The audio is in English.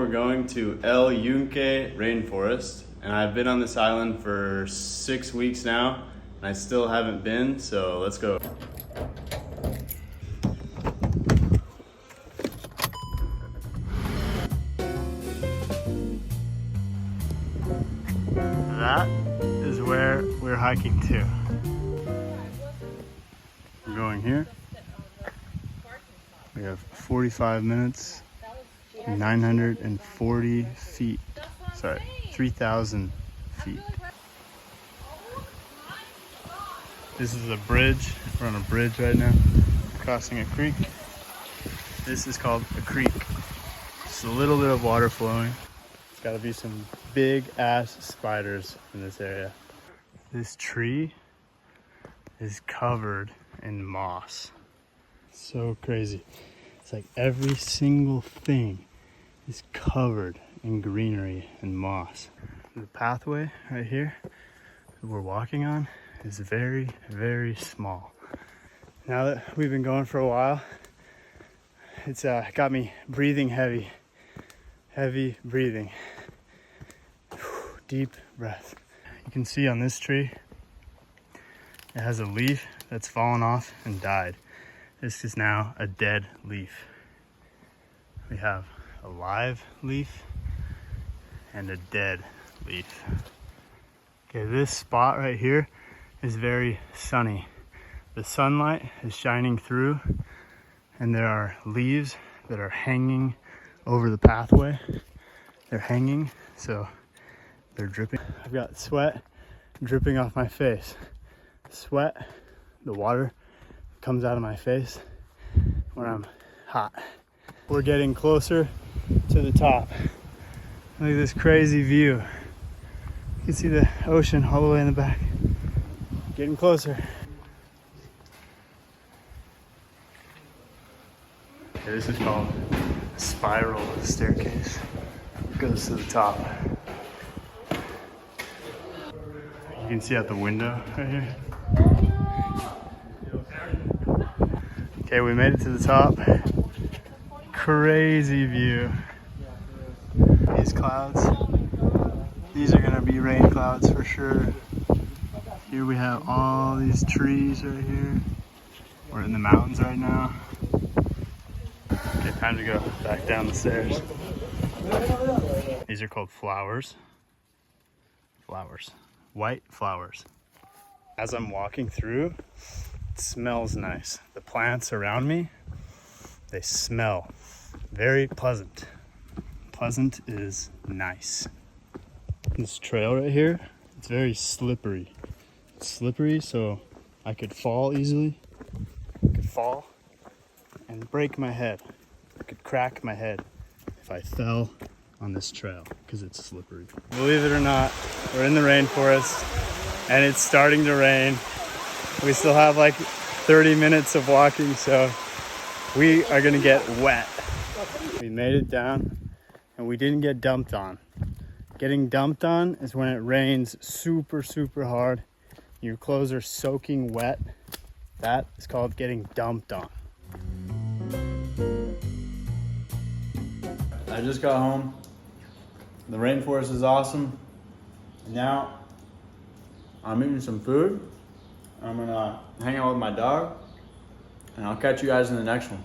we're going to El Yunque Rainforest, and I've been on this island for 6 weeks now, and I still haven't been, so let's go. That is where we're hiking to. We're going here. We have 45 minutes, 940 feet. Sorry, 3,000 feet. This is a bridge. We're on a bridge right now, crossing a creek. This is called a creek. Just a little bit of water flowing. It's gotta be some big ass spiders in this area. This tree is covered in moss. So crazy. It's like every single thing is covered in greenery and moss. The pathway right here that we're walking on is very, very small. Now that we've been going for a while, it's got me breathing heavy breathing. Deep breath. You can see on this tree, it has a leaf that's fallen off and died. This is now a dead leaf. We have a live leaf and a dead leaf. Okay, this spot right here is very sunny. The sunlight is shining through, and there are leaves that are hanging over the pathway. They're hanging, so they're dripping. I've got sweat dripping off my face. Sweat, the water comes out of my face when I'm hot. We're getting closer to the top. Look at this crazy view. You can see the ocean all the way in the back. Getting closer. Okay, this is called a spiral staircase. It goes to the top. You can see out the window right here. Okay, we made it to the top. Crazy view. These clouds, these are gonna be rain clouds for sure. Here we have all these trees right here. We're in the mountains right now. Okay, time to go back down the stairs. These are called flowers. Flowers. White flowers. As I'm walking through, it smells nice. The plants around me, they smell very pleasant. Pleasant is nice. This trail right here, it's very slippery. It's slippery, so I could fall easily. I could fall and break my head. I could crack my head if I fell on this trail because it's slippery. Believe it or not, we're in the rainforest and it's starting to rain. We still have like 30 minutes of walking, so we are gonna get wet. We made it down and we didn't get dumped on. Getting dumped on is when it rains super, super hard. Your clothes are soaking wet. That is called getting dumped on. I just got home. The rainforest is awesome. Now I'm eating some food. I'm gonna hang out with my dog, and I'll catch you guys in the next one.